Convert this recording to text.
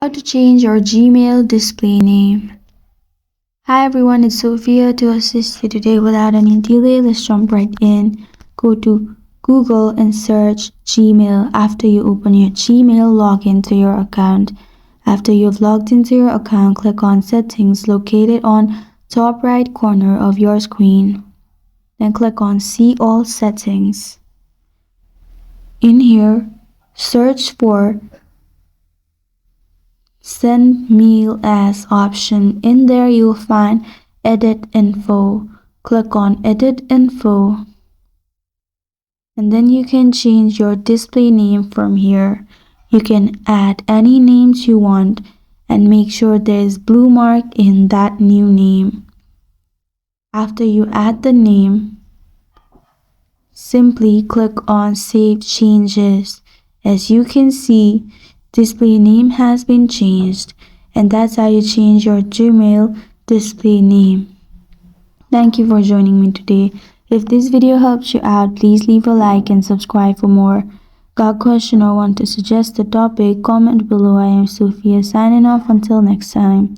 How to change your Gmail display name. Hi everyone, it's Sophia to assist you today. Without any delay, let's jump right in. Go to Google and search Gmail. After you open your Gmail, log into your account. After you've logged into your account, click on Settings located on top right corner of your screen. Then click on See All Settings. In here, search for Send Mail As option. In there you'll find Edit Info. Click on Edit Info and then you can change your display name from here. You can add any names you want and make sure there is blue mark in that new name. After you add the name, simply click on Save Changes. As you can see, display name has been changed, and that's how you change your Gmail display name. Thank you for joining me today. If this video helps you out, please leave a like and subscribe for more. Got a question or want to suggest a topic? Comment below. I am Sophia signing off until next time.